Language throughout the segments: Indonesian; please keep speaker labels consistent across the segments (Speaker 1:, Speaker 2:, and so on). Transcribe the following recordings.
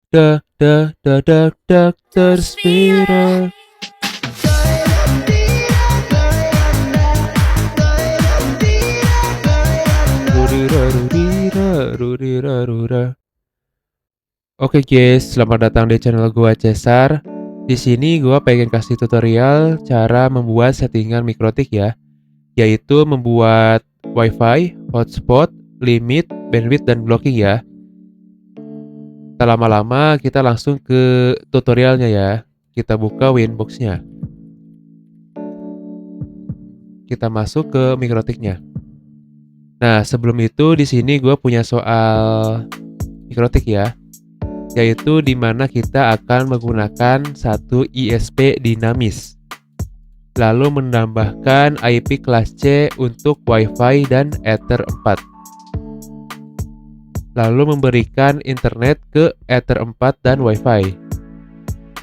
Speaker 1: Dokter Spira. Rudira. Oke guys, selamat datang di channel gua Cesar. Di sini gua pengen kasih tutorial cara membuat settingan mikrotik ya, yaitu membuat WiFi, hotspot, limit, bandwidth dan blocking ya. Tak lama-lama kita langsung ke tutorialnya ya. Kita buka Winbox-nya. Kita masuk ke mikrotiknya. Nah, sebelum itu di sini gua punya soal mikrotik ya, yaitu di mana kita akan menggunakan satu ISP dinamis, lalu menambahkan IP kelas C untuk WiFi dan Ether 4, lalu memberikan internet ke Ether 4 dan WiFi,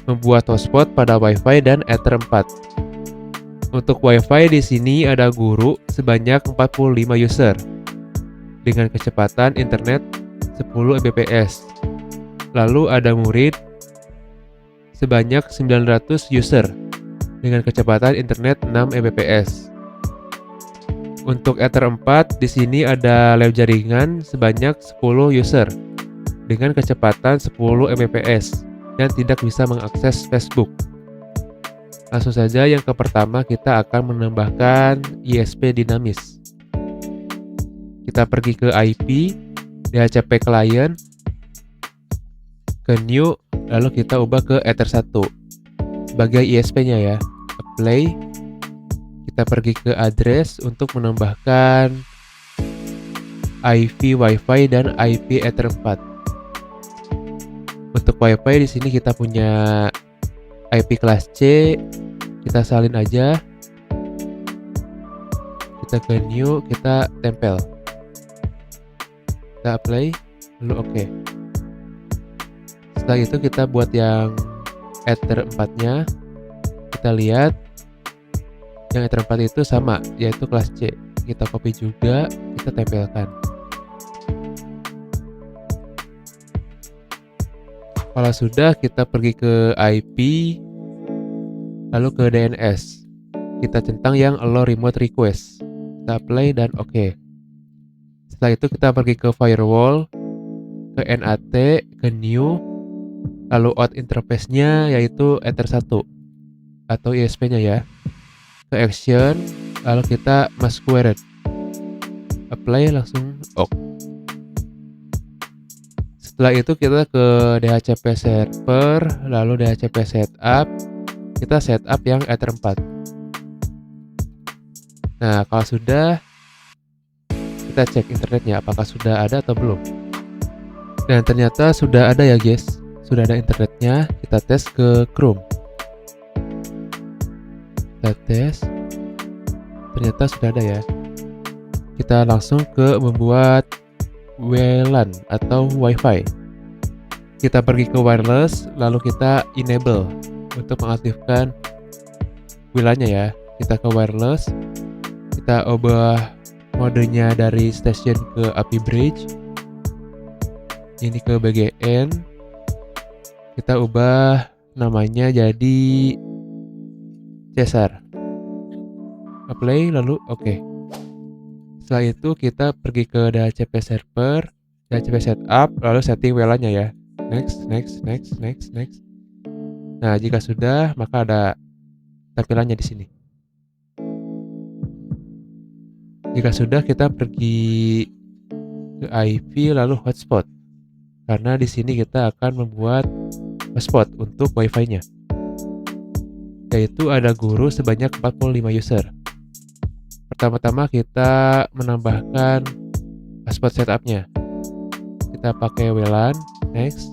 Speaker 1: membuat hotspot pada WiFi dan Ether 4. Untuk WiFi di sini ada guru sebanyak 45 user dengan kecepatan internet 10 Mbps. Lalu ada murid sebanyak 900 user dengan kecepatan internet 6 Mbps. Untuk Ether 4 di sini ada lab jaringan sebanyak 10 user dengan kecepatan 10 Mbps dan tidak bisa mengakses Facebook. Langsung saja yang ke pertama kita akan menambahkan ISP dinamis. Kita pergi ke IP, DHCP client, ke new, lalu kita ubah ke Ether 1 sebagai ISP-nya ya. Apply. Kita pergi ke address untuk menambahkan IP WiFi dan IP Ether 4. Untuk WiFi di sini kita punya IP kelas C, kita salin aja. Kita ke new, kita tempel. Kita apply, lalu oke. Setelah itu kita buat yang Ether 4-nya. Kita lihat yang Ether 4 itu sama, yaitu kelas C. Kita copy juga, kita tempelkan. Kalau sudah, kita pergi ke IP, lalu ke DNS. Kita centang yang allow remote request. Kita apply dan oke. Setelah itu kita pergi ke firewall, ke NAT, ke new, lalu out interface-nya yaitu Ether 1 atau ISP-nya ya. Ke action, lalu kita masuk query. Apply langsung OK. Setelah itu kita ke DHCP server, lalu DHCP setup. Kita setup yang Ether 4. Nah, kalau sudah, kita cek internetnya apakah sudah ada atau belum. Dan ternyata sudah ada ya guys. Sudah ada internetnya. Kita tes ke Chrome. Kita tes. Ternyata sudah ada ya. Kita langsung ke membuat WLAN atau WiFi. Kita pergi ke wireless, lalu kita enable untuk mengaktifkan WLAN-nya ya. Kita ke wireless, kita ubah modenya dari station ke API bridge. Ini ke BGN. Kita ubah namanya jadi Cesar. Apply lalu oke. Setelah itu kita pergi ke DHCP server, DHCP setup, lalu setting WLAN-nya ya. Next. Nah, jika sudah, maka ada tampilannya di sini. Jika sudah, kita pergi ke IP lalu hotspot. Karena di sini kita akan membuat hotspot untuk WiFi-nya. Yaitu ada guru sebanyak 45 user. Pertama-tama kita menambahkan hotspot setup-nya. Kita pakai WLAN, next.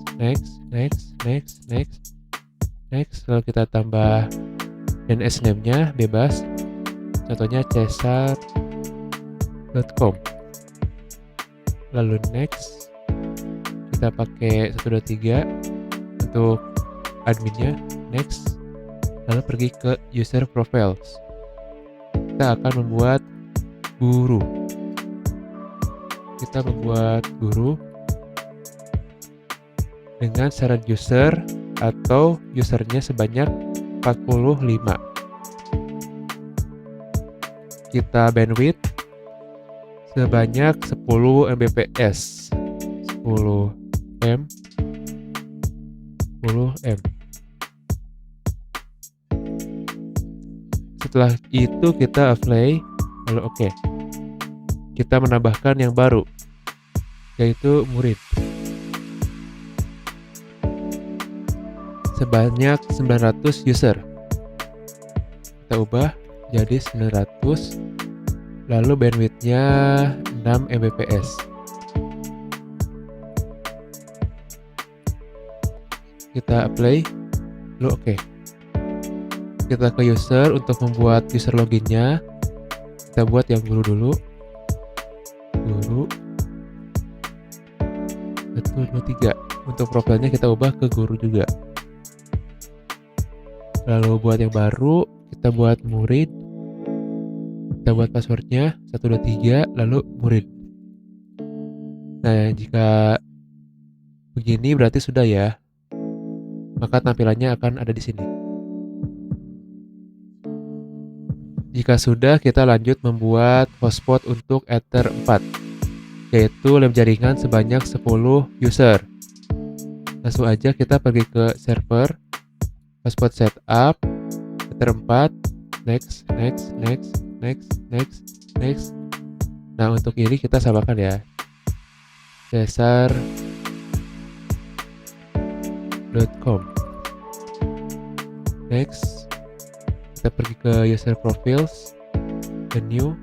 Speaker 1: Lalu kita tambah DNS name-nya bebas. Contohnya cesar.com. Lalu next. Kita pakai 123 untuk adminnya, next. Lalu pergi ke user profiles. Kita akan membuat guru. dengan syarat user atau usernya sebanyak 45. Kita bandwidth sebanyak 10 Mbps. 10 M 10 M. Setelah itu kita apply, lalu oke. Kita menambahkan yang baru, yaitu murid. Sebanyak 900 user. Kita ubah jadi 900, lalu bandwidthnya 6 Mbps. Kita apply, lalu oke. Kita ke user untuk membuat user loginnya. Kita buat yang guru dulu. Guru 1, 2, 3. Untuk profilnya kita ubah ke guru juga. Lalu buat yang baru, kita buat murid. Kita buat passwordnya 1, 2, 3, lalu murid. Nah, jika begini berarti sudah ya. Maka tampilannya akan ada di sini. Jika sudah, kita lanjut membuat hotspot untuk Ether 4, yaitu lab jaringan sebanyak 10 user. Langsung aja kita pergi ke server, hotspot setup, Ether 4, next. Nah, untuk ini kita samakan ya. Cesar.com. Next. Kita pergi ke user profiles, ke new,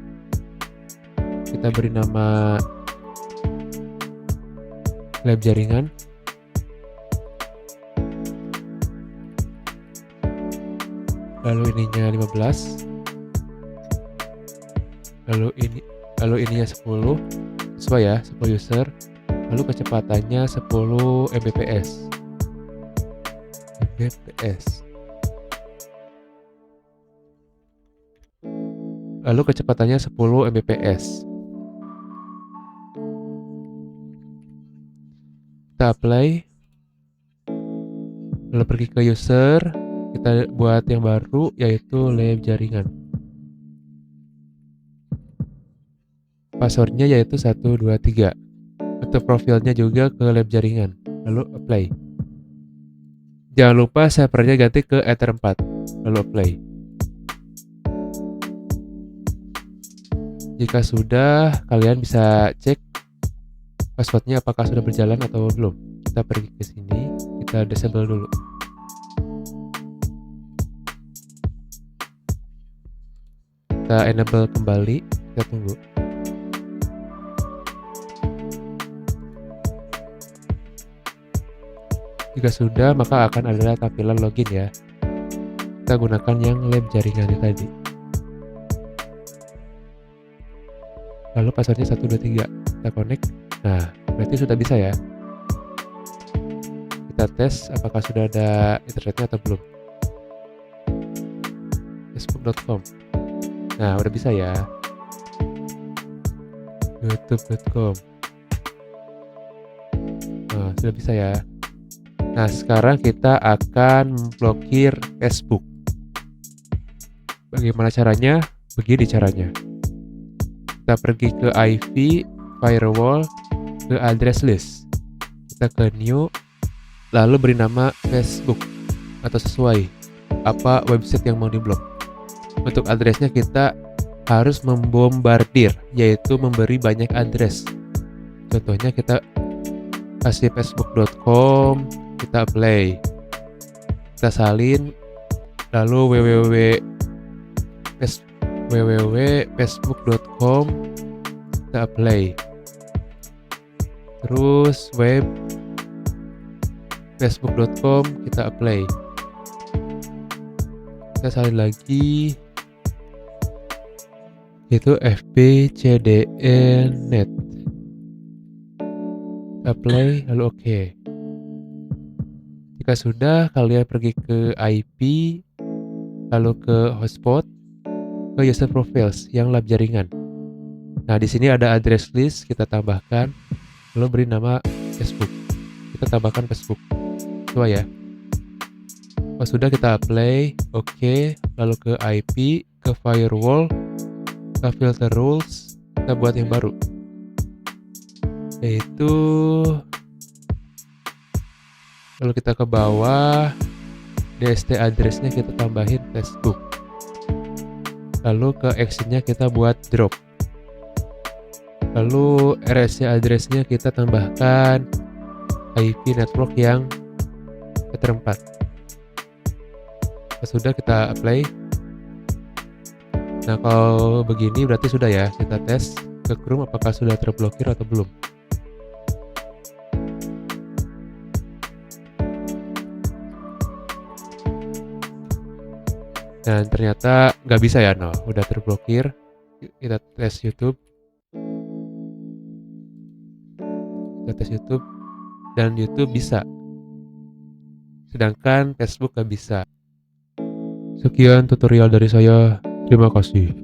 Speaker 1: kita beri nama lab jaringan, lalu ininya 15, lalu ininya 10, sesuai ya, 10 user, lalu kecepatannya 10 Mbps. Lalu kecepatannya 10 Mbps. Kita apply. Lalu pergi ke user, kita buat yang baru yaitu lab jaringan. Passwordnya yaitu 1, 2, 3. Untuk profilnya juga ke lab jaringan. Lalu apply. Jangan lupa servernya ganti ke Ether 4. Lalu apply. Jika sudah, kalian bisa cek passwordnya apakah sudah berjalan atau belum. Kita pergi ke sini, kita disable dulu. Kita enable kembali, kita tunggu. Jika sudah, maka akan ada tampilan login ya. Kita gunakan yang lab jaringannya tadi. Lalu passwordnya 1, 2, 3. Kita connect. Nah, berarti sudah bisa ya. Kita tes apakah sudah ada internetnya atau belum. Facebook.com. Nah, udah bisa ya. YouTube.com. Nah, sudah bisa ya. Nah, sekarang kita akan memblokir Facebook. Bagaimana caranya? Begini caranya. Kita pergi ke IP, firewall, ke address list. Kita ke new, lalu beri nama Facebook atau sesuai apa website yang mau diblok. Untuk addressnya kita harus membombardir, yaitu memberi banyak address. Contohnya kita kasih facebook.com, kita apply. Kita salin, lalu www.facebook.com, kita apply. Terus web facebook.com, kita apply. Kita salin lagi, itu fbcdn.net, apply, lalu oke. Jika sudah, kalian pergi ke IP, lalu ke hotspot, ke user profiles yang lab jaringan. Nah, di sini ada address list, kita tambahkan, lalu beri nama Facebook. Kita tambahkan Facebook. sesuai ya. Pas sudah kita apply, oke, lalu ke IP, ke firewall, ke filter rules, kita buat yang baru, yaitu lalu kita ke bawah, DST address-nya kita tambahin Facebook, lalu ke exit-nya kita buat drop, lalu RSC address-nya kita tambahkan IP network yang Ether 4. Sudah kita apply. Nah, kalau begini berarti sudah ya. Kita tes ke Chrome apakah sudah terblokir atau belum. Dan ternyata nggak bisa ya, no, udah terblokir. Kita tes YouTube. Kita tes YouTube dan YouTube bisa. Sedangkan Facebook nggak bisa. Sekian tutorial dari saya. Terima kasih.